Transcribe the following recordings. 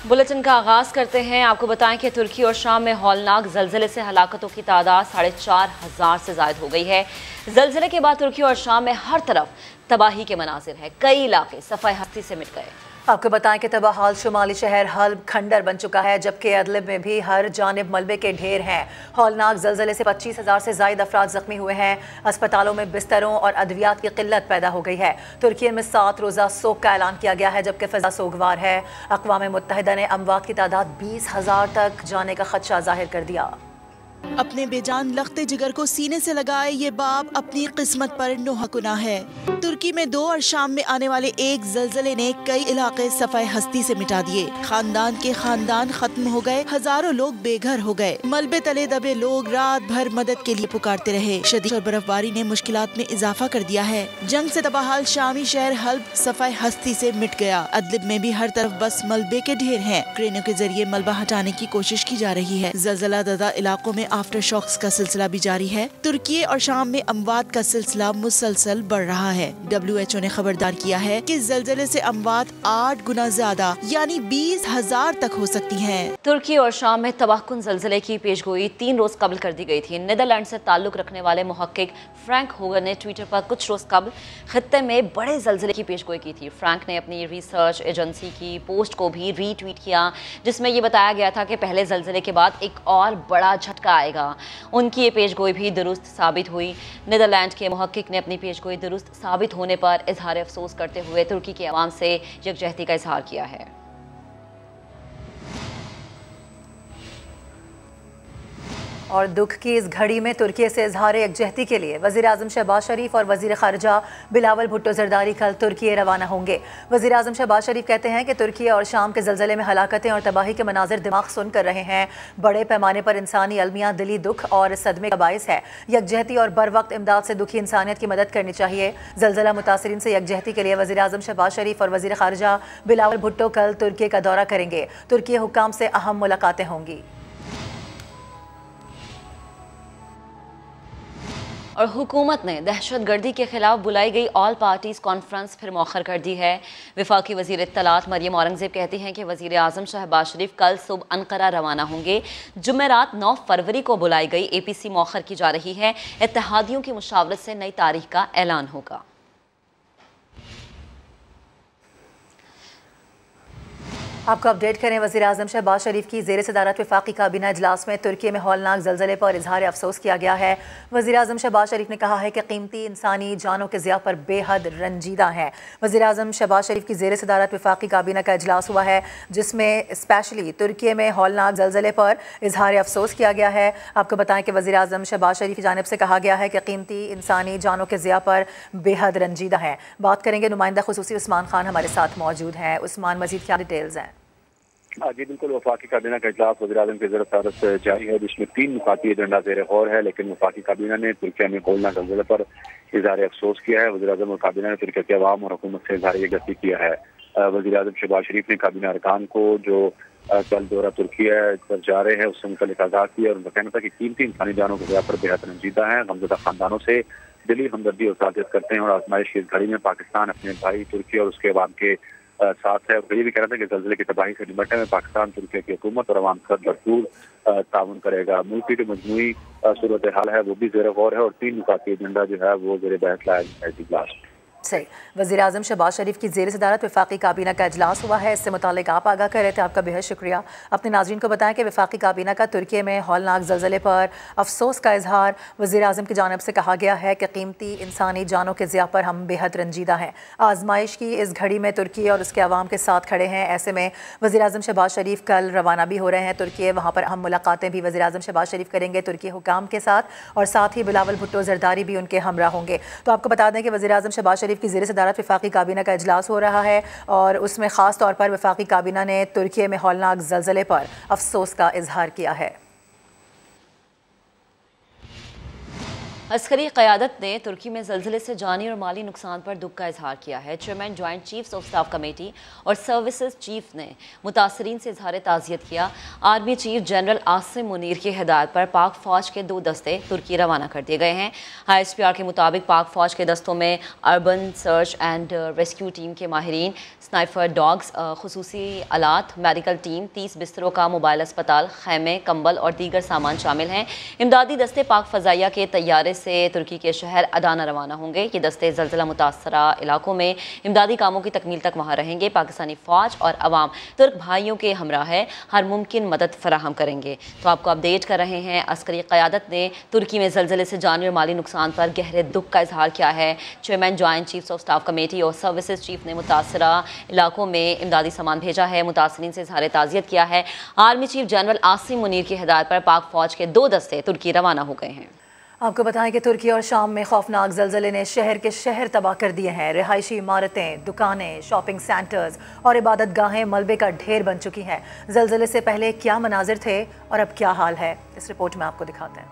Bulletin का आगाज करते हैं। आपको बताएं कि तुर्की और शाम में हौलनाक जलजले से हलाकतों की तादाद 4,500 से ज्यादा हो गई है। जलजले के बाद तुर्की और शाम में हर तरफ तबाही के मनाजिर है। कई इलाके सफाई हस्ती से मिट गए। आपको बताएं कि तबाहाल शुमाली शहर हल्ब खंडर बन चुका है, जबकि अदलिब में भी हर जानिब मलबे के ढेर हैं। हौलनाक जलजले से 25,000 से ज़ायद अफराद जख्मी हुए हैं। अस्पतालों में बिस्तरों और अद्वियात की किल्लत पैदा हो गई है। तुर्की में 7 रोज़ा सोग का ऐलान किया गया है, जबकि फ़िज़ा सोगवार है। अक़वाम मुत्तहिदा ने अमवात की तादाद 20,000 तक जाने का खदशा जाहिर कर दिया। अपने बेजान लख्ते जिगर को सीने से लगाए ये बाप अपनी किस्मत पर नोहकुना है। तुर्की में 2 और शाम में आने वाले एक जलजले ने कई इलाके सफाई हस्ती से मिटा दिए। खानदान के खानदान खत्म हो गए, हजारों लोग बेघर हो गए। मलबे तले दबे लोग रात भर मदद के लिए पुकारते रहे। शदीद बर्फबारी ने मुश्किलात में इजाफा कर दिया है। जंग से तबाहाल शामी शहर हल्ब सफाई हस्ती से मिट गया। अदलिब में भी हर तरफ बस मलबे के ढेर हैं। क्रेनों के जरिए मलबा हटाने की कोशिश की जा रही है। जलजला ददा इलाकों में आफ्टर शॉक्स का सिलसिला भी जारी है। तुर्की और शाम में अमवात का सिलसिला मुसलसल बढ़ रहा है। WHO ने खबरदार किया है कि जलजले से अमवात 8 गुना ज्यादा यानी 20,000 तक हो सकती हैं। तुर्की और शाम में तबाहकुन जलजले की पेशगोई 3 रोज कबल कर दी गई थी। नीदरलैंड से ताल्लुक रखने वाले मुहक्किक फ्रैंक होगर ने ट्विटर पर कुछ रोज कबल खित्ते में बड़े जलजले की पेशगोई की थी। फ्रैंक ने अपनी रिसर्च एजेंसी की पोस्ट को भी रीट्वीट किया, जिसमें ये बताया गया था कि पहले जलजले के बाद एक और बड़ा झटका आएगा। उनकी ये पेशगोई भी दुरुस्त साबित हुई। नीदरलैंड के मुहक्किक ने अपनी पेशगोई दुरुस्त साबित होने पर इजहार अफसोस करते हुए तुर्की के अवाम से यकजहती का इजहार किया है। और दुख की इस घड़ी में तुर्की से इजहार यकजहती के लिए वज़ीर आज़म शहबाज शरीफ और वज़ीर ख़ारजा बिलावल भुट्टो ज़रदारी कल तुर्की रवाना होंगे। वज़ीर आज़म शहबाज शरीफ कहते हैं कि तुर्की और शाम के ज़लज़ले में हलाकतें और तबाही के मनाजिर दिमाग सुन कर रहे हैं। बड़े पैमाने पर इंसानी अलमिया दिली दुख और सदमे का बायस है। यकजहती और बर वक्त इमदाद से दुखी इंसानियत की मदद करनी चाहिए। ज़लज़ला मुतासरीन से यकजहती के लिए वज़ीर आज़म शहबाज शरीफ और वज़ीर ख़ारजा बिलावल भुट्टो कल तुर्की का दौरा करेंगे। तुर्की हुक्काम से अहम मुलाकातें होंगी। और हुकूमत ने दहशतगर्दी के खिलाफ बुलाई गई ऑल पार्टीज कॉन्फ्रेंस फिर मौखर कर दी है। वफाकी वजीर इत्तलात मरियम औरंगजेब कहती हैं कि वजीर आज़म शहबाज शरीफ कल सुबह अनकरा रवाना होंगे। जुमेरात 9 फरवरी को बुलाई गई APC मौखर की जा रही है। इत्तेहादियों की मुशावरत से नई तारीख का ऐलान होगा। आपको अपडेट करें, वज़ीर आज़म शहबाज शरीफ की ज़ेर सदारत वफाकी काबीना इजलास में तुर्की में हौलनाक जलजले पर इजहार अफसोस किया गया है। वज़ीर आज़म शहबाज शरीफ ने कहा है कि कीमती इंसानी जानों के ज़िया पर बेहद रंजीदा हैं। वज़ीर आज़म शहबाज शरीफ की ज़ेर सदारत वफाकी काबीना का इजलास हुआ है, जिसमें स्पेशली तुर्की में हौलनाक जलजले पर इजहार अफसोस किया गया है। आपको बताएं कि वज़ीर आज़म शहबाज शरीफ की जानिब से कहा गया है कि कीमती इंसानी जानों के ज़िया पर बेहद रंजीदा हैं। बात करेंगे, नुमाइंदा खुसूसी उस्मान खान हमारे साथ मौजूद हैं। उस्मान, मज़ीद क्या डिटेल्स हैं? जी बिल्कुल, वफाकी काबीना का इजलास वज़ीर आज़म की ज़रूरत जारी है, जिसमें 3 नुकाती एजेंडा ज़ेर गौर है। लेकिन वफाकी काबीना ने तुर्की में हौलनाक ज़लज़ले पर इजहार अफसोस किया है। वज़ीर आज़म और काबीना ने तुर्की के अवाम और हुकूमत से इजहार यकजहती किया है। वज़ीर आज़म शहबाज शरीफ ने काबीना अरकान को जो कल दौरा तुर्की पर जा रहे हैं उससे मुतल्लिक़ आगाह किया और उनका कहना था कि कीमती इंसानी जानों के ज़िया पर बेहद रंजीदा है। गमज़दा खानदानों से दिली हमदर्दी और ताज़ियत करते हैं और आजमाइश की इस घड़ी में पाकिस्तान अपने भाई तुर्की और उसके अवाम के साथ है। ये भी कहना था कि जल्जले की तबाही से निपटने में पाकिस्तान तुर्की की हुकूमत और अवाम का भरपूर ताउन करेगा। मुल्क की जो मजमूई सूरत हाल है वो भी ज़ेर गौर है और 3 नुकाती एजेंडा जो है वो ज़ेर बहस लाया है इजलास। सही, वज़ीर आज़म शहबाज शरीफ की ज़ेर सदारत वफाकी काबीना का इजलास हुआ है। इससे मुतालिक आप आगाह कर रहे थे, आपका बेहद शुक्रिया। अपने नाज़रीन को बताएं कि वफाकी काबीना का तुर्की में हौलनाक जलजले पर अफसोस का इजहार वज़ीर आज़म की जानिब से कहा गया है कि कीमती इंसानी जानों के ज़िया पर हम बेहद रंजीदा हैं। आजमाइश की इस घड़ी में तुर्की और उसके अवाम के साथ खड़े हैं। ऐसे में वज़ीर आज़म शहबाज शरीफ कल रवाना भी हो रहे हैं तुर्की। वहाँ पर अहम मुलाकातें भी वज़ीर आज़म शहबाज शरीफ करेंगे तुर्की हुकाम के साथ, और साथ ही बिलावल भुट्टो ज़रदारी भी उनके हमरा होंगे। तो आपको बता दें कि वज़ीर आज़म शहबाज शरीफ की ज़ेर सदारत वफाकी काबीना का इजलास हो रहा है और उसमें ख़ास तौर पर वफाकी काबीना ने तुर्की में हौलनाक जलजले पर अफसोस का इजहार किया है। अस्करी क़यादत ने तुर्की में जल्जले से जानी और माली नुकसान पर दुख का इजहार किया है। Chairman joint chiefs of staff committee और सर्विसेज चीफ ने मुतासरीन से इजहार ताज़ियत किया। Army chief general Asim Munir की हिदायत पर पाक फ़ौज के 2 दस्ते तुर्की रवाना कर दिए गए हैं। ISPR के मुताबिक पाक फ़ौज के दस्तों में urban search and rescue team के माहिरीन, स्नाइपर डॉग्स, खुसूसी आलात, मेडिकल टीम, 30 बिस्तरों का मोबाइल अस्पताल, खैमे, कंबल और दीगर सामान शामिल हैं। इमदादी दस्ते पाक फ़ज़ाइया के तैयारे से तुर्की के शहर अदाना रवाना होंगे। ये दस्ते ज़लज़ला मुतासरा इलाकों में इमदादी कामों की तकमील तक वहाँ रहेंगे। पाकिस्तानी फ़ौज और अवाम तुर्क भाइयों के हमरा है हर मुमकिन मदद फराहम करेंगे। तो आपको अपडेट कर रहे हैं, अस्करी क़यादत ने तुर्की में ज़लज़ले से जानी और माली नुकसान पर गहरे दुख का इजहार किया है। Chairman joint chiefs of staff committee और सर्विसेज चीफ ने मुतासरा इलाकों में इमदादी सामान भेजा है। मुतासरीन से इजहार ताज़ियत किया है। Army chief general Asim Munir की हिदायत पर पाक फ़ौज के 2 दस्ते तुर्की रवाना हो गए हैं। आपको बताएं कि तुर्की और शाम में खौफनाक ज़लज़ले ने शहर के शहर तबाह कर दिए हैं। रिहायशी इमारतें, दुकानें, शॉपिंग सेंटर्स और इबादत गाहें मलबे का ढेर बन चुकी हैं। ज़लज़ले से पहले क्या मनाजिर थे और अब क्या हाल है, इस रिपोर्ट में आपको दिखाते हैं।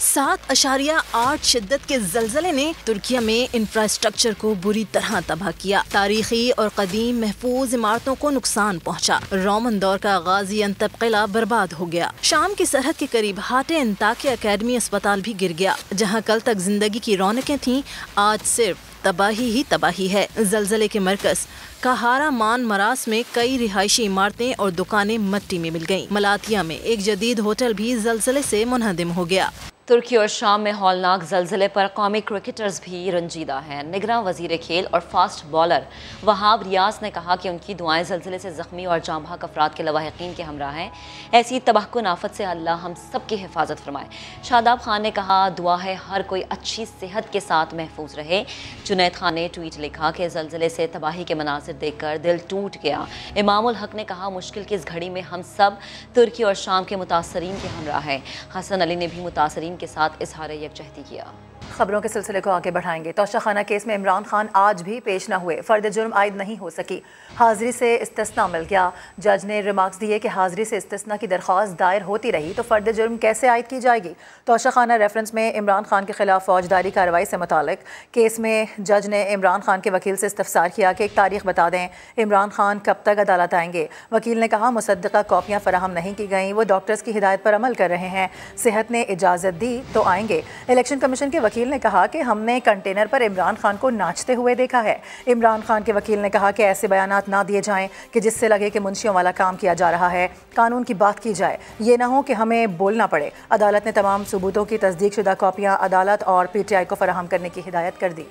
7.8 शिद्दत के ज़लज़ले ने तुर्किया में इंफ्रास्ट्रक्चर को बुरी तरह तबाह किया। तारीखी और कदीम महफूज इमारतों को नुकसान पहुंचा। रोमन दौर का गाजी अंतब किला बर्बाद हो गया। शाम की सरहद के करीब हाटे अंताकिया अकेडमी अस्पताल भी गिर गया। जहां कल तक जिंदगी की रौनकें थीं, आज सिर्फ तबाही ही तबाही है। ज़लज़ले के मरकज़ कहारा मान मरास में कई रिहायशी इमारतें और दुकानें मिट्टी में मिल गईं। मलातिया में एक जदीद होटल भी ज़लज़ले से मुनहदिम हो गया। तुर्की और शाम में हौलनाक ज़लज़ले पर कौमी क्रिकेटर्स भी रंजीदा हैं। निगरां वज़ीर खेल और फास्ट बॉलर वहाब रियाज ने कहा कि उनकी दुआएं ज़लज़ले से ज़ख्मी और जांबाक अफराद के लवाहिकीन के हमरा हैं। ऐसी तबाहकुन आफत से अल्लाह हम सब की हिफाजत फरमाए। शादाब खान ने कहा, दुआ है हर कोई अच्छी सेहत के साथ महफूज रहे। जुनैद खान ने ट्वीट लिखा कि ज़लज़ले से तबाही के मनाजिर देखकर दिल टूट गया। इमामुल हक ने कहा, मुश्किल की इस घड़ी में हम सब तुर्की और शाम के मुतासरीन के हमरा हैं। हसन अली ने भी मुतासरीन के साथ इजहार यकजहती किया। खबरों के सिलसिले को आगे बढ़ाएंगे। तोशाखाना केस में इमरान खान आज भी पेश न हुए। फर्द जुर्म आयद नहीं हो सकी। हाजिरी से इस्तिस्ना मिल गया। जज ने रिमार्क्स दिए कि हाजिरी से इस्तिस्ना की दरख्वास्त दायर होती रही तो फर्द जुर्म कैसे आयद की जाएगी। तोशाखाना रेफरेंस में इमरान खान के खिलाफ फौजदारी कार्रवाई से मुतालिक केस में जज ने इमरान खान के वकील से इस्तफसार किया कि एक तारीख बता दें, इमरान खान कब तक अदालत आएंगे। वकील ने कहा, मुसद्दका कॉपियाँ फराहम नहीं की गईं, वो डॉक्टर्स की हिदायत पर अमल कर रहे हैं। सेहत ने इजाज़त दी तो आएंगे। इलेक्शन कमीशन के वकील ने कहा कि हमने कंटेनर पर इमरान खान को नाचते हुए देखा है। इमरान खान के वकील ने कहा कि ऐसे बयानात ना दिए जाएं कि जिससे लगे कि मुंशियों वाला काम किया जा रहा है। कानून की बात की जाए, ये ना हो कि हमें बोलना पड़े। अदालत ने तमाम सबूतों की तस्दीक शुदा कॉपियाँ अदालत और PTI को फराहम करने की हिदायत कर दी।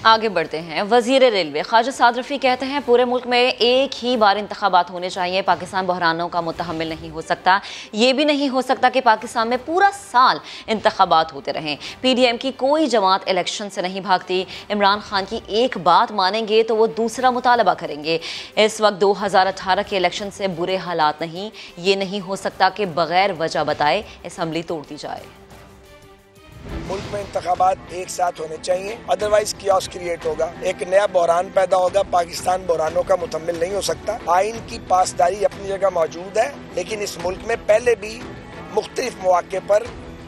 आगे बढ़ते हैं। वजीर रेलवे ख्वाजा साद रफ़ी कहते हैं, पूरे मुल्क में एक ही बार इंतखाबात होने चाहिए। पाकिस्तान बहरानों का मुतहम्मिल नहीं हो सकता। ये भी नहीं हो सकता कि पाकिस्तान में पूरा साल इंतखाबात होते रहें। PDM की कोई जमात इलेक्शन से नहीं भागती। इमरान खान की एक बात मानेंगे तो वो दूसरा मुतालबा करेंगे। इस वक्त 2018 के इलेक्शन से बुरे हालात नहीं। ये नहीं हो सकता कि बगैर वजह बताए असम्बली तोड़ दी जाए। मुल्क में इंतखाबात एक साथ होने चाहिए, अदरवाइज कियोस क्रिएट होगा, एक नया बहरान पैदा होगा। पाकिस्तान बहरानों का मुतहम्मिल नहीं हो सकता। आइन की पासदारी अपनी जगह मौजूद है, लेकिन इस मुल्क में पहले भी मुख्तलिफ मौके पर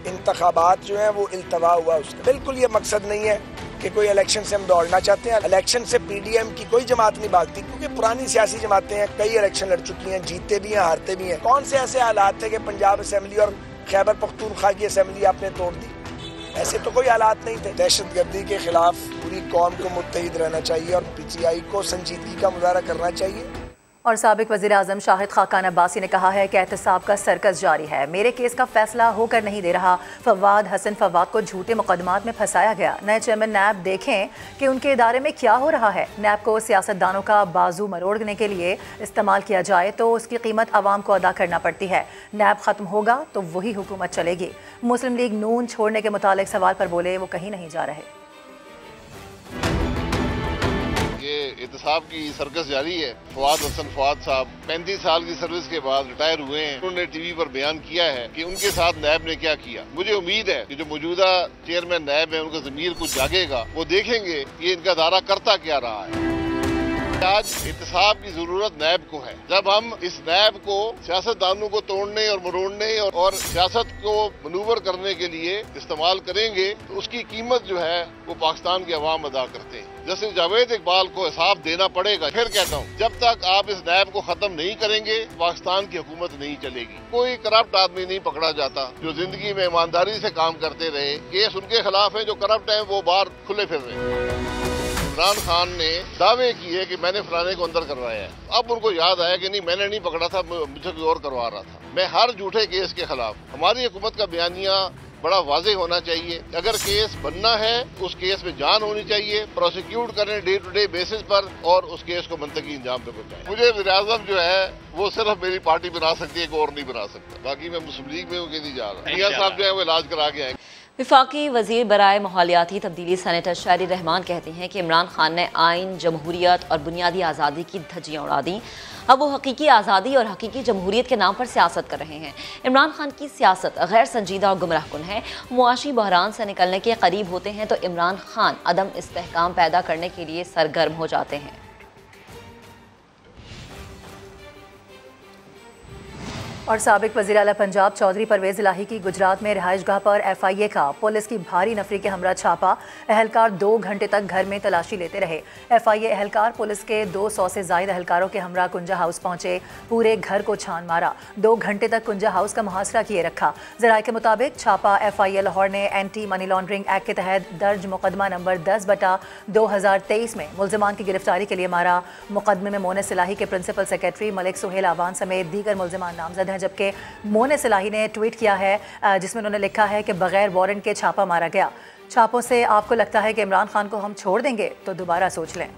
इंतखाबात जो है वो इल्तवा हुआ। उसका बिल्कुल ये मकसद नहीं है कि कोई इलेक्शन से हम दौड़ना चाहते हैं। इलेक्शन से PDM की कोई जमात नहीं भागती, क्योंकि पुरानी सियासी जमातें हैं, कई इलेक्शन लड़ चुकी हैं, जीतते भी हैं, हारते भी हैं। कौन से ऐसे हालात थे कि पंजाब असेंबली और खैबर पख्तूनख्वा की असेंबली आपने तोड़ दी? ऐसे तो कोई हालात नहीं थे। दहशतगर्दी के खिलाफ पूरी कौम को मुत्तहिद रहना चाहिए और PTI को संजीदगी का मुजाहरा करना चाहिए। और साबिक वज़ीर आज़म शाहिद खाकान अब्बासी ने कहा है कि एहतसाब का सर्कस जारी है। मेरे केस का फैसला होकर नहीं दे रहा। फवाद हसन फवाद को झूठे मुकदमात में फंसाया गया। नए चेयरमैन नैब देखें कि उनके इदारे में क्या हो रहा है। नैब को सियासतदानों का बाजू मरोड़ने के लिए इस्तेमाल किया जाए तो उसकी कीमत आवाम को अदा करना पड़ती है। नैब ख़त्म होगा तो वही हुकूमत चलेगी। मुस्लिम लीग नून छोड़ने के मुतालिक सवाल पर बोले, वो कहीं नहीं जा रहे। एहतसाब की सर्कस जारी है। फवाद हसन फवाद साहब 35 साल की सर्विस के बाद रिटायर हुए हैं। उन्होंने TV पर बयान किया है कि उनके साथ नैब ने क्या किया। मुझे उम्मीद है कि जो मौजूदा चेयरमैन नैब है उनका ज़मीर कुछ जागेगा, वो देखेंगे ये इनका दायरा करता क्या रहा है। आज एहतसाब की जरूरत नैब को है। जब हम इस नैब को सियासतदानों को तोड़ने और मरोड़ने और सियासत को मनूवर करने के लिए इस्तेमाल करेंगे तो उसकी कीमत जो है वो पाकिस्तान के अवाम अदा करते हैं। जैसे जावेद इकबाल को हिसाब देना पड़ेगा। फिर कहता हूँ, जब तक आप इस नैब को खत्म नहीं करेंगे पाकिस्तान की हुकूमत नहीं चलेगी। कोई करप्ट आदमी नहीं पकड़ा जाता जो जिंदगी में ईमानदारी से काम करते रहे। केस उनके खिलाफ है जो करप्ट है, वो बाहर खुले फिर रहे हैं। इमरान खान ने दावे किए कि मैंने फलाने को अंदर करवाया है, अब उनको याद आया कि नहीं मैंने नहीं पकड़ा था, मुझे कोई और करवा रहा था। मैं हर झूठे केस के खिलाफ, हमारी हुकूमत का बयानिया बड़ा वाज़ेह होना चाहिए। अगर केस बनना है उस केस में जान होनी चाहिए, प्रोसिक्यूट करें डे टू डे बेसिस पर और उस केस को मंतकी इंजाम पे पहुंचाएं। मुझे वज़ीर-ए-आज़म जो है वो सिर्फ मेरी पार्टी बना सकती है, कोई और नहीं बना सकता। बाकी मैं मुस्लिम लीग में नहीं जा रहा। मियां साहब जो है वो इलाज करा के आएंगे। वफाकी वज़ीर बराए माहौलियाती तब्दीली सेनेटर शायरी रहमान कहती हैं कि इमरान खान ने आइन, जमहूरियत और बुनियादी आज़ादी की धज्जियाँ उड़ा दी। अब वो हकीकी आज़ादी और हकीकी जमहूरियत के नाम पर सियासत कर रहे हैं। इमरान खान की सियासत गैर संजीदा और गुमराहकुन है। मुआशी बहरान से निकलने के करीब होते हैं तो इमरान खान अदम इस्तेहकाम पैदा करने के लिए सरगर्म हो जाते हैं। और साबिक वज़ीर आला पंजाब चौधरी परवेज़ इलाही की गुजरात में रिहाइशगाह पर FIA का पुलिस की भारी नफरी के हमरा छापा। एहलकार 2 घंटे तक घर में तलाशी लेते रहे। FIA एहलकार पुलिस के 200 से ज़ायद एहलकारों के हमरा कुंजा हाउस पहुंचे, पूरे घर को छान मारा। 2 घंटे तक कुंजा हाउस का मुहासरा किए रखा। ज़राए के मुताबिक छापा FIA लाहौर ने एंटी मनी लॉन्ड्रिंग एक्ट के तहत दर्ज मुकदमा नंबर 10/2023 में मुलजमान की गिरफ्तारी के लिए मारा। मुकदमे में मोनिस इलाही के प्रिंसिपल सेक्रेटरी मलिक सुहेल आवान समेत दीगर मुलजमान नामजद हैं, जबकि मोनिस इलाही ने ट्वीट किया है जिसमें उन्होंने लिखा है कि बगैर वारंट के छापा मारा गया। छापों से आपको लगता है कि इमरान खान को हम छोड़ देंगे तो दोबारा सोच लें।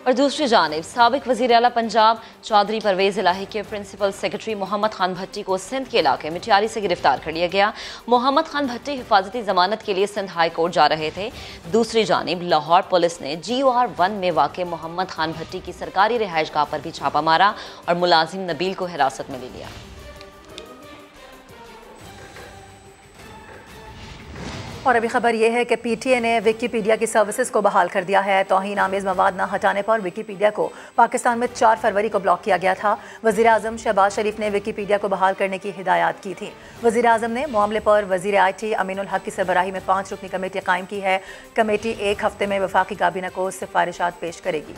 और दूसरी जानिब साबिक वज़ीर आला पंजाब चौधरी परवेज़ इलाही के प्रिंसिपल सेक्रेटरी मोहम्मद खान भट्टी को सिंध के इलाके मिटियारी से गिरफ्तार कर लिया गया। मोहम्मद खान भट्टी हिफाजती जमानत के लिए सिंध हाई कोर्ट जा रहे थे। दूसरी जानिब लाहौर पुलिस ने GOR 1 में वाक़ मोहम्मद खान भट्टी की सरकारी रिहाइशगाह पर भी छापा मारा और मुलाजिम नबील को हिरासत में ले लिया। और अभी खबर यह है कि PTA ने विकीपीडिया की सर्विसेज को बहाल कर दिया है। तौहीन आमेज मवाद न हटाने पर विकीपीडिया को पाकिस्तान में 4 फरवरी को ब्लॉक किया गया था। वज़ीर-ए-आज़म शहबाज शरीफ ने विकीपीडिया को बहाल करने की हिदायत की थी। वज़ीर-ए-आज़म ने मामले पर वज़ीर IT अमीनुल हक की सरबराही में 5 रुकनी कमेटी कायम की है। कमेटी 1 हफ्ते में वफाकी काबीना को सिफारिशात पेश करेगी।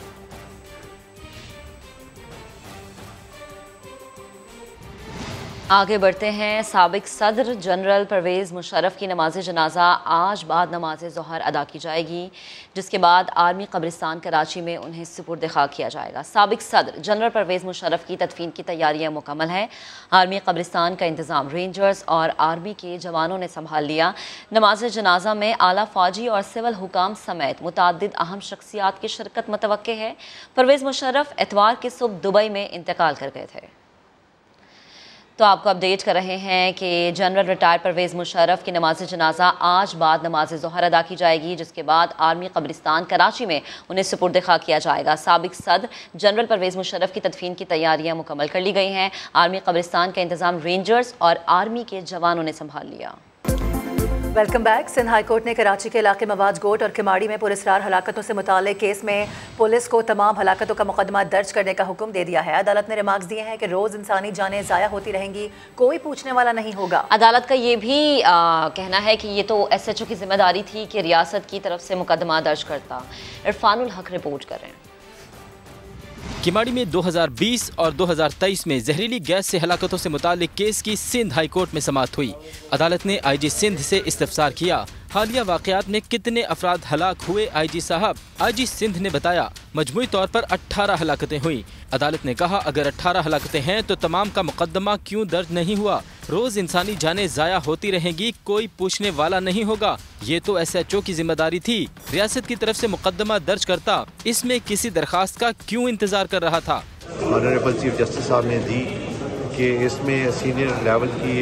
आगे बढ़ते हैं। साबिक सदर जनरल परवेज़ मुशर्रफ की नमाज जनाजा आज बाद नमाज ज़ोहर अदा की जाएगी, जिसके बाद आर्मी कब्रिस्तान कराची में उन्हें सुपुर्द खाक किया जाएगा। साबिक सदर जनरल परवेज़ मुशर्रफ की तदफीन की तैयारियां मुकम्मल हैं। आर्मी कब्रिस्तान का इंतज़ाम रेंजर्स और आर्मी के जवानों ने संभाल लिया। नमाज जनाजा में आला फ़ौजी और सिविल हुकाम समेत मुतअद्दिद अहम शख्सियात की शिरकत मुतवक्के है। परवेज़ मुशर्रफ एतवार की सुबह दुबई में इंतकाल कर गए थे। तो आपको अपडेट कर रहे हैं कि जनरल रिटायर्ड परवेज़ मुशर्रफ की नमाज जनाजा आज बाद नमाज ज़ोहर अदा की जाएगी, जिसके बाद आर्मी कब्रिस्तान कराची में उन्हें सुपुर्द खाक किया जाएगा। साबिक सदर जनरल परवेज़ मुशर्रफ की तदफीन की तैयारियां मुकम्मल कर ली गई हैं। आर्मी कब्रिस्तान का इंतज़ाम रेंजर्स और आर्मी के जवानों ने संभाल लिया। Welcome back. Sindh high court ने कराची के इलाके मवाज गोट और किमाड़ी में पुरस्कार हलाकतों से मुताल्लिक केस में पुलिस को तमाम हलाकतों का मुकदमा दर्ज करने का हुक्म दे दिया है। अदालत ने रिमार्क्स दिए हैं कि रोज़ इंसानी जानें ज़ाया होती रहेंगी, कोई पूछने वाला नहीं होगा। अदालत का ये भी कहना है कि ये तो SHO की जिम्मेदारी थी कि रियासत की तरफ से मुकदमा दर्ज करता। इरफानुल हक रिपोर्ट कर रहे हैं। किमाड़ी में 2020 और 2023 में जहरीली गैस से हलाकतों से मुतालिक केस की सिंध हाई कोर्ट में समाअत हुई। अदालत ने IG सिंध से इस्तफसार किया, हालिया वाक़यात में कितने अफराद हलाक हुए। IG साहब, IG सिंध ने बताया मजमूई तौर पर 18 हलाकतें हुई। अदालत ने कहा अगर 18 हलाकतें हैं तो तमाम का मुकदमा क्यों दर्ज नहीं हुआ। रोज इंसानी जानें ज़ाया होती रहेंगी, कोई पूछने वाला नहीं होगा। ये तो SHO की जिम्मेदारी थी, रियासत की तरफ से मुकदमा दर्ज करता, इसमें किसी दरखास्त का क्यों इंतजार कर रहा था। ऑनरेबल चीफ जस्टिस साहब ने दी कि इसमें सीनियर लेवल की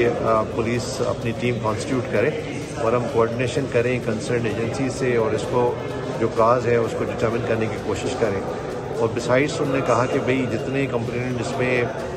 पुलिस अपनी टीम कॉन्स्टिट्यूट करे और हम कोऑर्डिनेशन करें कंसर्न एजेंसी से और इसको जो काज है उसको डिटर्मिन करने की कोशिश करें। और बिसाइड्स उन्होंने कहा कि भाई जितने कंप्लेंट इसमें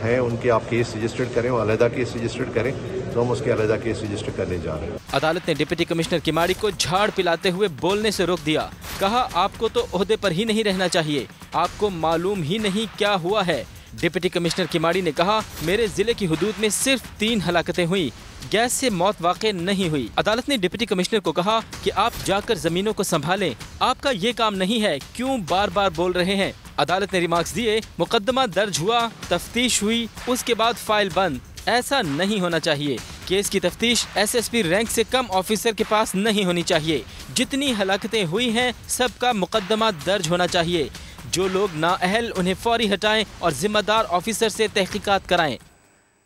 हैं उनके आप केस रजिस्टर्ड करें और अलहदा केस रजिस्टर्ड करें, तो हम उसके अलहदा केस रजिस्टर करने जा रहे हैं। अदालत ने डिप्टी कमिश्नर किमाड़ी को झाड़ पिलाते हुए बोलने से रोक दिया। कहा आपको तो ओहदे पर ही नहीं रहना चाहिए, आपको मालूम ही नहीं क्या हुआ है। डिप्टी कमिश्नर किमाड़ी ने कहा, मेरे जिले की हुदूद में सिर्फ 3 हलाकतें हुई, गैस से मौत वाक़ई नहीं हुई। अदालत ने डिप्टी कमिश्नर को कहा कि आप जाकर जमीनों को संभालें, आपका ये काम नहीं है, क्यों बार बार बोल रहे हैं। अदालत ने रिमार्क्स दिए, मुकदमा दर्ज हुआ, तफ्तीश हुई, उसके बाद फाइल बंद। ऐसा नहीं होना चाहिए। केस की तफ्तीश SSP रैंक से कम ऑफिसर के पास नहीं होनी चाहिए। जितनी हलाकतें हुई हैं सबका मुकदमा दर्ज होना चाहिए। जो लोग नाअहल उन्हें फौरी हटाएं और जिम्मेदार ऑफिसर से तहकीकात कराएं।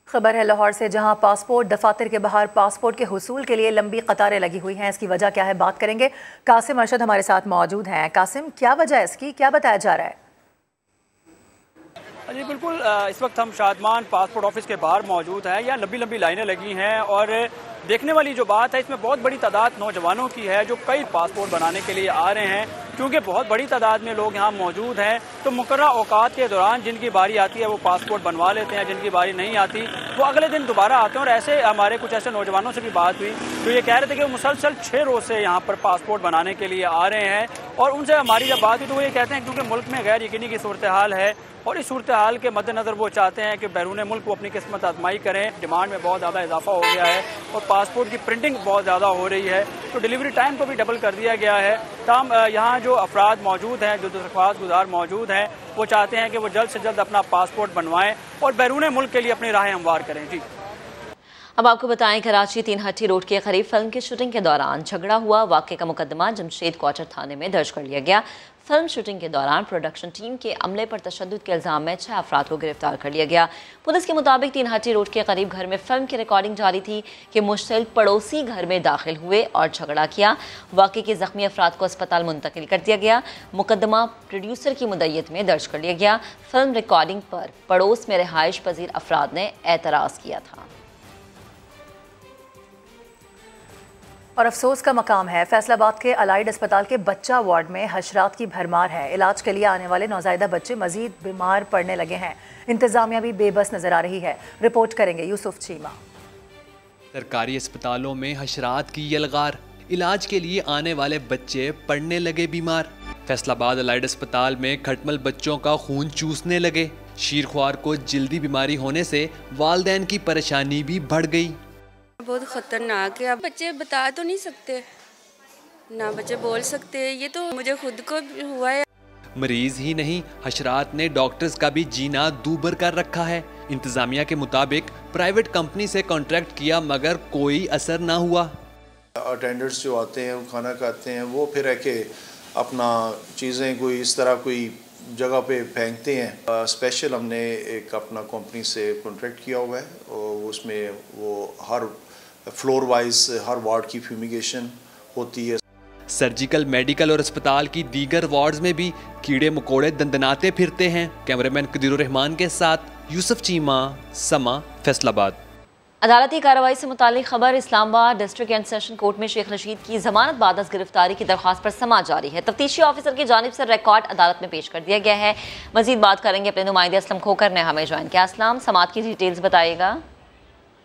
खबर है लाहौर से, जहां पासपोर्ट दफातर के बाहर पासपोर्ट के हुसूल के लिए लंबी कतारें लगी हुई हैं। इसकी वजह क्या है, बात करेंगे। कासिम अरशद हमारे साथ मौजूद हैं। कासिम, क्या वजह है इसकी, क्या बताया जा रहा है? जी बिल्कुल, इस वक्त हम शादमान पासपोर्ट ऑफिस के बाहर मौजूद हैं। यहाँ लंबी लंबी लाइनें लगी हैं और देखने वाली जो बात है, इसमें बहुत बड़ी तादाद नौजवानों की है जो कई पासपोर्ट बनाने के लिए आ रहे हैं। क्योंकि बहुत बड़ी तादाद में लोग यहाँ मौजूद हैं, तो मुकर्रर औकात के दौरान जिनकी बारी आती है वो पासपोर्ट बनवा लेते हैं, जिनकी बारी नहीं आती वो अगले दिन दोबारा आते हैं। और ऐसे हमारे कुछ ऐसे नौजवानों से भी बात हुई तो ये कह रहे थे कि वो मुसलसल 6 रोज़ से यहाँ पर पासपोर्ट बनाने के लिए आ रहे हैं। और उनसे हमारी जब बात हुई तो वो ये कहते हैं क्योंकि मुल्क में गैर यकीनी की सूरत हाल है और इस सूरत हाल के मद्देनज़र वो चाहते हैं कि बैरून मुल्क वो अपनी किस्मत आजमाई करें। डिमांड में बहुत ज़्यादा इजाफा हो गया है और पासपोर्ट की प्रिंटिंग बहुत ज़्यादा हो रही है, तो डिलीवरी टाइम को भी डबल कर दिया गया है। तमाम यहाँ जो अफराद मौजूद हैं, जो दरख्वास्त गुजार मौजूद हैं, वो चाहते हैं कि वो जल्द से जल्द अपना पासपोर्ट बनवाएं और बैरून मुल्क के लिए अपनी राहें हमवार करें। जी, अब आपको बताएं, कराची 3 हट्टी रोड के करीब फिल्म की शूटिंग के दौरान झगड़ा हुआ। वाक़े का मुकदमा जमशेद क्वार्टर थाने में दर्ज कर लिया गया। फिल्म शूटिंग के दौरान प्रोडक्शन टीम के अमले पर तशद्दुद के इल्ज़ाम में 6 अफराद को गिरफ्तार कर लिया गया। पुलिस के मुताबिक 3 हट्टी रोड के करीब घर में फिल्म की रिकॉर्डिंग जारी थी कि मुश्तिल पड़ोसी घर में दाखिल हुए और झगड़ा किया। वाक़े के ज़ख्मी अफराद को अस्पताल मुंतकिल कर दिया गया। मुकदमा प्रोड्यूसर की मुद्दत में दर्ज कर लिया गया। फिल्म रिकॉर्डिंग पर पड़ोस में रिहाइश पजीर अफराद ने एतराज़ किया था। और अफसोस का मकाम है, फैसलाबाद के अलाइड अस्पताल के बच्चा वार्ड में हशरात की भरमार है। इलाज के लिए आने वाले नौज़ायदा बच्चे मजीद बीमार पड़ने लगे हैं। इंतजामिया भी बेबस नजर आ रही है। रिपोर्ट करेंगे यूसुफ चीमा। सरकारी अस्पतालों में हशरात की यलगार, इलाज के लिए आने वाले बच्चे पड़ने लगे बीमार। फैसलाबाद अलाइड अस्पताल में खटमल बच्चों का खून चूसने लगे। शीरख्वार को जल्दी बीमारी होने से वालिदैन की परेशानी भी बढ़ गई। बहुत ख़तरनाक है। अब बच्चे बता तो नहीं सकते, ना बच्चे बोल सकते, ये तो मुझे खुद को हुआ है। मरीज ही नहीं, हशरात ने डॉक्टर्स का भी जीना दूभर कर रखा है। इंतजामिया के मुताबिक प्राइवेट कंपनी से कॉन्ट्रैक्ट किया मगर कोई असर ना हुआ। अटेंडर्स जो आते हैं वो खाना खाते हैं, वो फिर है कि अपना चीज़ें कोई इस तरह कोई जगह पे फेंकते हैं। स्पेशल हमने एक अपना कंपनी से कॉन्ट्रैक्ट किया हुआ है और उसमें वो हर फ्लोर वाइज हर वार्ड की फ्यूमिगेशन होती है। सर्जिकल, मेडिकल और अस्पताल की दीगर वार्ड्स में भी कीड़े मकोड़े दंदनाते फिरते हैं। कैमरामैन कदीरुर रहमान के साथ यूसुफ चीमा, समा, फैसलाबाद। अदालती कार्रवाई से मुतालिक खबर। Islamabad district and session court में शेख रशीद की जमानत बाद अज़ गिरफ्तारी की दरख्वास्त पर समाअत जारी है। तफ्तीशी ऑफिसर की जानिब से रिकॉर्ड अदालत में पेश कर दिया गया है। मजीद बात करेंगे अपने नुमाइंदे असलम खोकर ने हमें ज्वाइन किया। असलम, समाअत की डिटेल्स बताइएगा।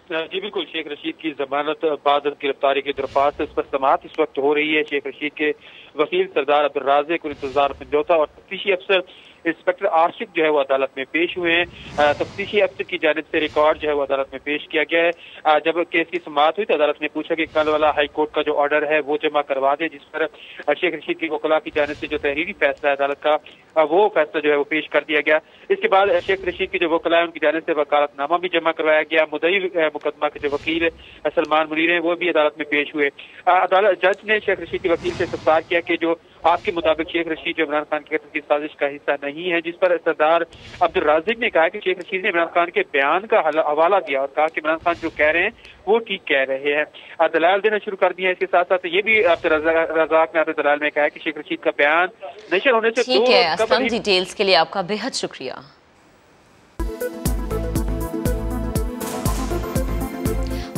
जी बिल्कुल, शेख रशीद की जमानत बाद गिरफ्तारी की दरख्वास्त, इस पर समाअत इस वक्त हो रही है। शेख रशीद के वकील सरदार अब्दुल राज़िक को इंतजार समझौता और तफ्तीशी अफसर इंस्पेक्टर आशिक जो है वो अदालत में पेश हुए हैं। तफ्तीशी अफसर की जानिब से रिकॉर्ड जो है वो अदालत में पेश किया गया है। जब केस की समाअत हुई तो अदालत ने पूछा कि कल वाला हाई कोर्ट का जो ऑर्डर है वो जमा करवा दे, जिस पर शेख रशीद की वकला की जानिब से जो तहरीरी फैसला है अदालत का, वो फैसला जो है वो पेश कर दिया गया। इसके बाद शेख रशीद की जो वकला है उनकी जानिब से वकालतनामा भी जमा करवाया गया। मुद्दई मुकदमा के जो वकील सलमान मुनीर हैं वो भी अदालत में पेश हुए। अदालत जज ने शेख रशीद के वकील से इस्तफसार किया कि जो आपके मुताबिक शेख रशीद जो इमरान खान के कत्ल की साजिश का हिस्सा नहीं है, जिस पर सरदार अब्दुल राज़िक ने कहा कि शेख रशीद ने इमरान खान के बयान का हवाला दिया और कहा कि इमरान खान जो कह रहे हैं वो ठीक कह रहे हैं। दलाल देना शुरू कर दिए हैं। इसके साथ साथ ये भी अब्दुल रज़ाक ने अपने दलाल में कहा कि शेख रशीद का बयान नशर होने से ठीक है। असलम, डिटेल्स के लिए आपका बेहद शुक्रिया।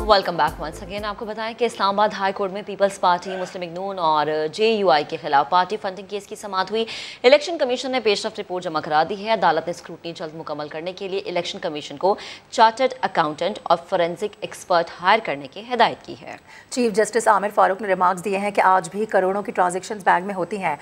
Welcome back once again. आपको बताएं कि इस्लामाबाद हाई कोर्ट में पीपल्स पार्टी, मुस्लिम लीग नून और JUI के खिलाफ पार्टी फंडिंग केस की समाअत हुई। इलेक्शन कमीशन ने पेशरफ्त रिपोर्ट जमा करा दी है। अदालत ने स्क्रूटनी जल्द मुकम्मल करने के लिए इलेक्शन कमीशन को चार्टर्ड अकाउंटेंट और फोरेंसिक एक्सपर्ट हायर करने की हिदायत की है। चीफ जस्टिस आमिर फारूक ने रिमार्क्स दिए हैं कि आज भी करोड़ों की ट्रांजेक्शन्स बैंक में होती हैं।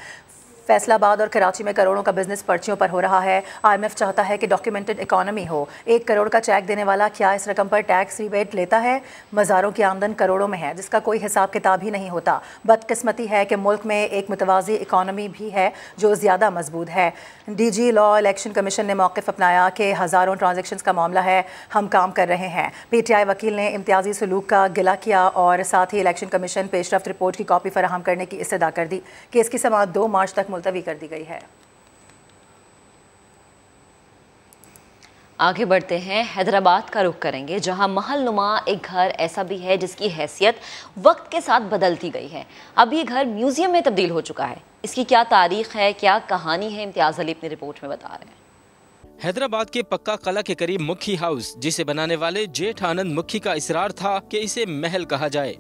फैसलाबाद और कराची में करोड़ों का बिजनेस पर्चियों पर हो रहा है। IMF चाहता है कि डॉक्यूमेंटेड इकोनॉमी हो। 1 करोड़ का चेक देने वाला क्या इस रकम पर टैक्स रिबेट लेता है? मज़ारों की आमदन करोड़ों में है, जिसका कोई हिसाब किताब ही नहीं होता। बदकिस्मती है कि मुल्क में एक मुतवाज़ी इकोनॉमी भी है जो ज़्यादा मजबूत है। DG लॉ इलेक्शन कमीशन ने मौक़िफ़ अपनाया कि हज़ारों ट्रांजेक्शन्स का मामला है, हम काम कर रहे हैं। PTI वकील ने इम्तियाजी सलूक का गिला किया और साथ ही इलेक्शन कमीशन पेशरफ्त रिपोर्ट की कॉपी फराहम करने की इस्तदा कर दी। केस की समाअत 2 मार्च तक मुलतवी कर दी गई है। आगे बढ़ते हैं, हैदराबाद का रुख करेंगे, जहां महलनुमा एक घर ऐसा भी है जिसकी हैसियत वक्त के साथ बदलती गई है। अब ये घर म्यूजियम में तब्दील हो चुका है। इसकी क्या तारीख है, क्या कहानी है, इम्तियाज अली अपनी रिपोर्ट में बता रहे हैं। हैदराबाद के पक्का कला के करीब मुखी हाउस, जिसे बनाने वाले जेठ आनंद मुखी का इसरार था कि इसे महल कहा जाए।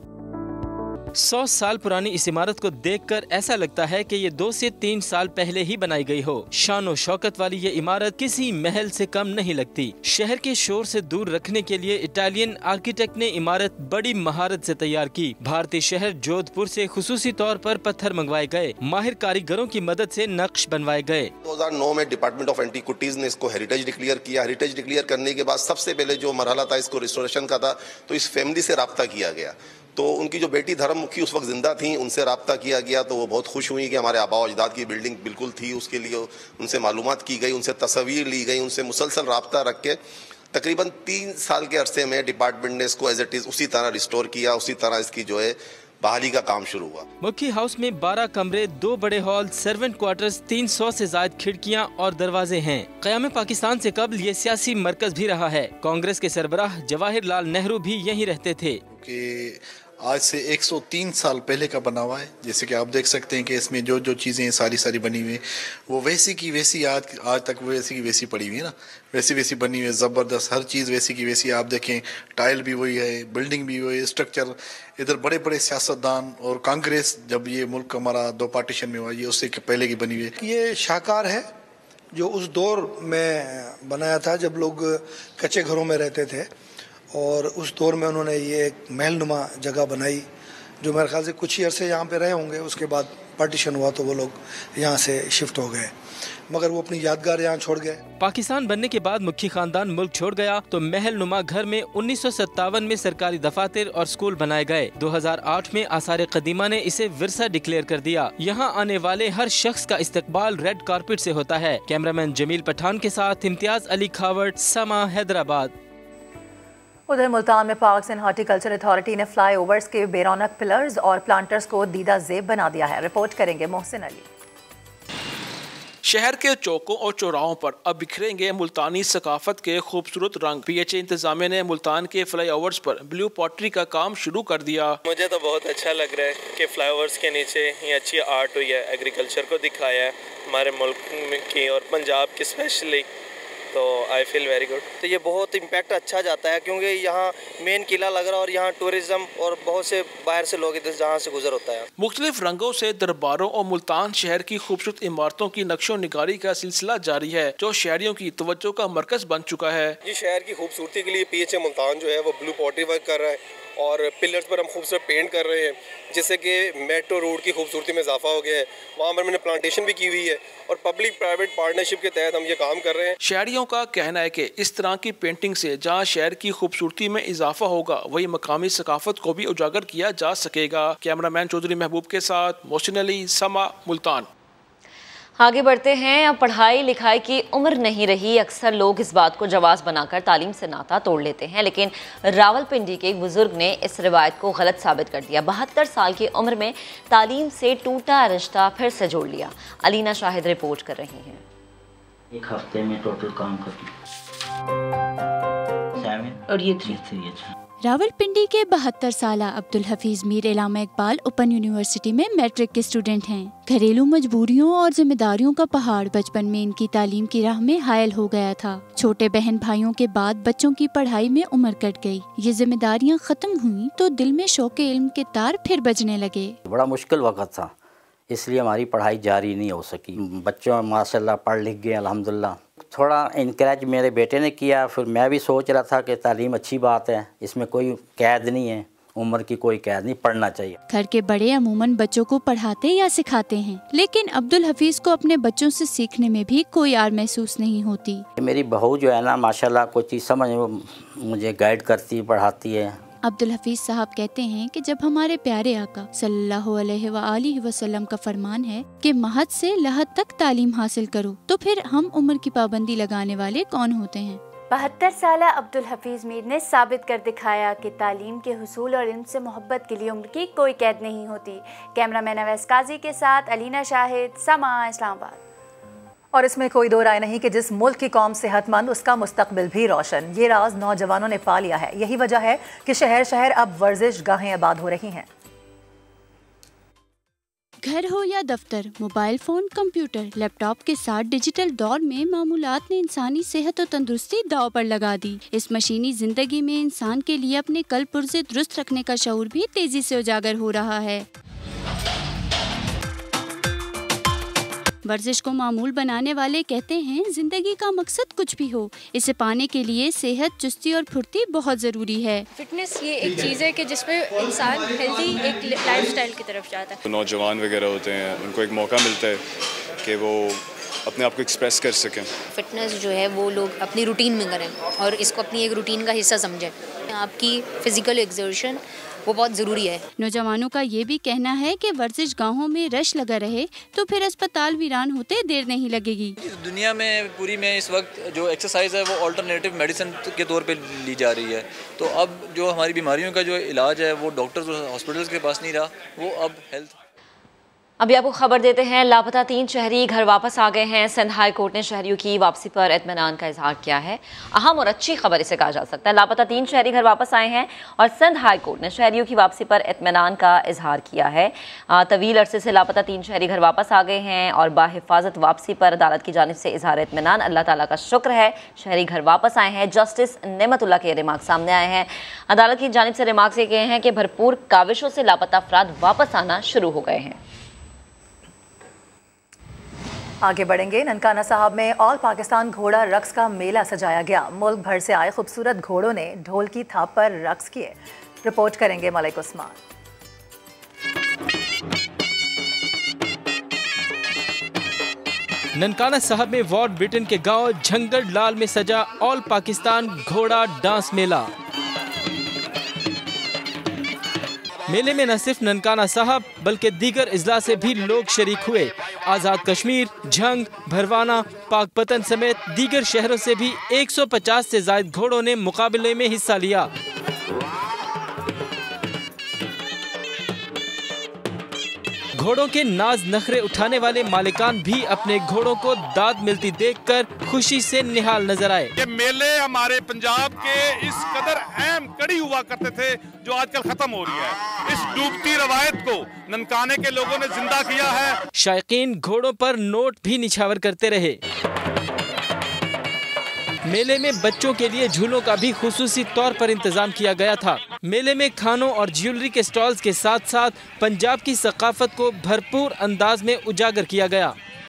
100 साल पुरानी इस इमारत को देखकर ऐसा लगता है कि ये 2 से 3 साल पहले ही बनाई गई हो। शान और शौकत वाली ये इमारत किसी महल से कम नहीं लगती। शहर के शोर से दूर रखने के लिए इटालियन आर्किटेक्ट ने इमारत बड़ी महारत से तैयार की। भारतीय शहर जोधपुर से खुसूसी तौर पर पत्थर मंगवाए गए, माहिर कारीगरों की मदद से नक्श बनवाए गए। 2009 में डिपार्टमेंट ऑफ एंटीक्विटीज ने इसको हेरिटेज डिक्लेयर किया। हेरिटेज डिक्लेयर करने के बाद सबसे पहले जो मरहला था इसको रिस्टोरेशन का था, तो इस फैमिली से रब्ता किया गया। तो उनकी जो बेटी धर्ममुखी उस वक्त जिंदा थी, उनसे रब्ता किया गया, तो वो बहुत खुश हुई कि हमारे आबा अजदाद की बिल्डिंग बिल्कुल थी। उसके लिए उनसे मालूमात की गई, उनसे तस्वीर ली गई, उनसे मुसलसल रब्ता रख के तकरीबन 3 साल के अरसे में डिपार्टमेंट ने इसको एज इट इज उसी तरह रिस्टोर किया, उसी तरह इसकी जो है बहाली का काम शुरू हुआ। मुखी हाउस में 12 कमरे, 2 बड़े हॉल, सर्वेंट क्वार्टर्स, 300 से ज्यादा खिड़कियां और दरवाजे हैं। क़याम पाकिस्तान से कबल ये सियासी मरकज भी रहा है। कांग्रेस के सरबराह जवाहिर लाल नेहरू भी यहीं रहते थे। आज से 103 साल पहले का बना हुआ है। जैसे कि आप देख सकते हैं कि इसमें जो जो चीज़ें सारी बनी हुई हैं वो वैसी की वैसी आज तक वैसी की वैसी पड़ी हुई है ना, वैसी बनी हुई है। ज़बरदस्त, हर चीज़ वैसी की वैसी। आप देखें टाइल भी वही है, बिल्डिंग भी वही, स्ट्रक्चर। इधर बड़े बड़े सियासतदान और कांग्रेस जब ये मुल्क हमारा 2 पार्टीशन में हुआ, ये उससे पहले की बनी हुई है। ये शाहकार है जो उस दौर में बनाया था जब लोग कच्चे घरों में रहते थे, और उस दौर में उन्होंने ये एक महलनुमा जगह बनाई जो मेरे ख्याल से कुछ ही अरसे यहाँ पे रहे होंगे। उसके बाद पार्टीशन हुआ तो वो लोग यहाँ से शिफ्ट हो गए, मगर वो अपनी यादगार यहाँ छोड़ गए। पाकिस्तान बनने के बाद मुखी खानदान मुल्क छोड़ गया तो महलनुमा घर में 1957 में सरकारी दफातर और स्कूल बनाए गए। 2008 में आसार कदीमा ने इसे विरसा डिक्लेयर कर दिया। यहाँ आने वाले हर शख्स का इस्तकबाल रेड कारपेट से होता है। कैमरामैन जमील पठान के साथ इम्तियाज अली खावट, समा, हैदराबाद। उधर मुल्तान में पार्क्स एंड हॉर्टिकल्चर अथॉरिटी ने फ्लाईओवर्स के बेरौनक पिलर्स और प्लांटर्स को दीदा जेब बना दिया है। रिपोर्ट करेंगे मोहसिन अली। शहर के चौकों और चौराहों पर अब बिखरेंगे मुल्तानी सकाफत के खूबसूरत रंग। PHA इंतजामिया ने मुल्तान के फ्लाईओवर्स पर ब्लू पॉटरी का काम शुरू कर दिया। मुझे तो बहुत अच्छा लग रहा है कि फ्लाईओवर्स के नीचे ये अच्छी आर्ट हुई है, एग्रीकल्चर को दिखाया है हमारे मुल्क की और पंजाब की स्पेशली, तो आई फील वेरी गुड। तो ये बहुत इम्पैक्ट अच्छा जाता है क्योंकि यहाँ मेन किला लग रहा है और यहाँ टूरिज्म और बहुत से बाहर से लोग इधर जहाँ से गुजर होता है। मुख्तलिफ रंगों से दरबारों और मुल्तान शहर की खूबसूरत इमारतों की नक्शो निगारी का सिलसिला जारी है, जो शहरियों की तवज्जो का मरकज बन चुका है। ये शहर की खूबसूरती के लिए PHA मुल्तान जो है वो ब्लू पॉटरी वर्क कर रहा है और पिलर्स पर हम खूबसूरत पेंट कर रहे हैं, जिससे कि मेट्रो रोड की खूबसूरती में इजाफा हो गया है। वहाँ पर मैंने प्लांटेशन भी की हुई है और पब्लिक प्राइवेट पार्टनरशिप के तहत हम ये काम कर रहे हैं। शहरियों का कहना है कि इस तरह की पेंटिंग से जहाँ शहर की खूबसूरती में इजाफा होगा, वही मकामी सकाफत को भी उजागर किया जा सकेगा। कैमरामैन चौधरी महबूब के साथ मोहसिन अली, समा, मुल्तान। आगे बढ़ते हैं। अब पढ़ाई लिखाई की उम्र नहीं रही। अक्सर लोग इस बात को जवाज बनाकर तालीम से नाता तोड़ लेते हैं, लेकिन रावलपिंडी के एक बुजुर्ग ने इस रिवायत को गलत साबित कर दिया। 72 साल की उम्र में तालीम से टूटा रिश्ता फिर से जोड़ लिया। अलीना शाहिद रिपोर्ट कर रही हैं। 1 हफ्ते में टोटल काम करती और ये 3 अच्छा। रावलपिंडी के 72 साला अब्दुल हफीज मीर इलामा इकबाल ओपन यूनिवर्सिटी में मैट्रिक के स्टूडेंट हैं। घरेलू मजबूरियों और जिम्मेदारियों का पहाड़ बचपन में इनकी तालीम की राह में हायल हो गया था। छोटे बहन भाइयों के बाद बच्चों की पढ़ाई में उम्र कट गई। ये जिम्मेदारियां खत्म हुई तो दिल में शौक़े इल्म के तार फिर बजने लगे। बड़ा मुश्किल वक्त था, इसलिए हमारी पढ़ाई जारी नहीं हो सकी। बच्चों माशाल्लाह पढ़ लिख गए अल्हम्दुलिल्लाह। थोड़ा इनकरेज मेरे बेटे ने किया, फिर मैं भी सोच रहा था कि तालीम अच्छी बात है, इसमें कोई कैद नहीं है, उम्र की कोई कैद नहीं, पढ़ना चाहिए। घर के बड़े अमूमन बच्चों को पढ़ाते या सिखाते हैं, लेकिन अब्दुल हफीज को अपने बच्चों से सीखने में भी कोई आर महसूस नहीं होती। मेरी बहू जो है ना माशाल्लाह कोई चीज़ समझ मुझे गाइड करती, पढ़ाती है। अब्दुल हफीज साहब कहते हैं कि जब हमारे प्यारे आका सल्लल्लाहु अलैहि वसल्लम का फरमान है कि महद से लहद तक तालीम हासिल करो, तो फिर हम उम्र की पाबंदी लगाने वाले कौन होते हैं। 72 साला अब्दुल हफीज मीर ने साबित कर दिखाया कि तालीम के हुसूल और इल्म से मोहब्बत के लिए उम्र की कोई कैद नहीं होती। कैमरामैन अवैस काजी के साथ अलीना शाहिद, समा, इस्लामाबाद। और इसमें कोई दो राय नहीं कि जिस मुल्क की कौम सेहतमंद उसका मुस्तकबिल भी रोशन। ये राज नौजवानों ने पा लिया है। यही वजह है कि शहर शहर अब वर्जिश गाहें आबाद हो रही हैं। घर हो या दफ्तर, मोबाइल फोन, कंप्यूटर, लैपटॉप के साथ डिजिटल दौर में मामूलात ने इंसानी सेहत और तंदुरुस्ती दांव पर लगा दी। इस मशीनी जिंदगी में इंसान के लिए अपने कल पुर्जे दुरुस्त रखने का शऊर भी तेजी से उजागर हो रहा है। वर्जिश को मामूल बनाने वाले कहते हैं जिंदगी का मकसद कुछ भी हो, इसे पाने के लिए सेहत, चुस्ती और फुर्ती बहुत ज़रूरी है। फिटनेस ये एक चीज़ है कि जिसमें इंसान हेल्दी एक लाइफस्टाइल की तरफ जाता है। तो नौजवान वगैरह होते हैं, उनको एक मौका मिलता है कि वो अपने आप को एक्सप्रेस कर सकें। फिटनेस जो है वो लोग अपनी रूटीन में करें और इसको अपनी एक रूटीन का हिस्सा समझें। आपकी फिजिकल एक्सर्शन वो बहुत ज़रूरी है। नौजवानों का ये भी कहना है कि वर्जिश गाहों में रश लगा रहे तो फिर अस्पताल वीरान होते देर नहीं लगेगी। दुनिया में पूरी में इस वक्त जो एक्सरसाइज है वो अल्टरनेटिव मेडिसिन के तौर पे ली जा रही है। तो अब जो हमारी बीमारियों का जो इलाज है वो डॉक्टर्स और हॉस्पिटल्स के पास नहीं रहा, वो अब हेल्थ। अभी आपको खबर देते हैं, लापता 3 शहरी घर वापस आ गए हैं। सिंध हाई कोर्ट ने शहरियों की वापसी पर इत्मीनान का इजहार किया है। अहम और अच्छी खबर इसे कहा जा सकता है। लापता 3 शहरी घर वापस आए हैं और सिंध हाई कोर्ट ने शहरियों की वापसी पर इत्मीनान का इजहार किया है। तवील अरसे से लापता 3 शहरी घर वापस आ गए हैं और बाहिफाजत वापसी पर अदालत की जानिब से इजहार इत्मीनान। अल्लाह ताला का शुक्र है शहरी घर वापस आए हैं। जस्टिस नेमतुल्लाह के रिमार्क सामने आए हैं। अदालत की जानिब से रिमार्क्स ये कहे हैं कि भरपूर काविशों से लापता अफराद वापस आना शुरू हो गए हैं। आगे बढ़ेंगे। ननकाना साहब में ऑल पाकिस्तान घोड़ा रक्स का मेला सजाया गया। मुल्क भर से आए खूबसूरत घोड़ों ने ढोल की थाप पर रक्स किए। रिपोर्ट करेंगे मलिक उस्मान। ननकाना साहब में वॉर्ड ब्रिटेन के गांव झंगड़ लाल में सजा ऑल पाकिस्तान घोड़ा डांस मेला। मेले में न सिर्फ ननकाना साहब बल्कि दीगर अजला से भी लोग शरीक हुए। आज़ाद कश्मीर, झंग, भरवाना, पाकपतन समेत दीगर शहरों से भी 150 से ज़ायद घोड़ों ने मुकाबले में हिस्सा लिया। घोड़ों के नाज नखरे उठाने वाले मालिकान भी अपने घोड़ों को दाद मिलती देखकर खुशी से निहाल नजर आए। ये मेले हमारे पंजाब के इस कदर अहम कड़ी हुआ करते थे जो आजकल खत्म हो रही है। इस डूबती रवायत को ननकाने के लोगों ने जिंदा किया है। शायकीन घोड़ों पर नोट भी निछावर करते रहे। मेले में बच्चों के लिए झूलों का भी खुसूसी तौर पर इंतजाम किया गया था। मेले में खानों और ज्वेलरी के स्टॉल्स के साथ साथ पंजाब की सकाफत को भरपूर अंदाज में उजागर किया गया।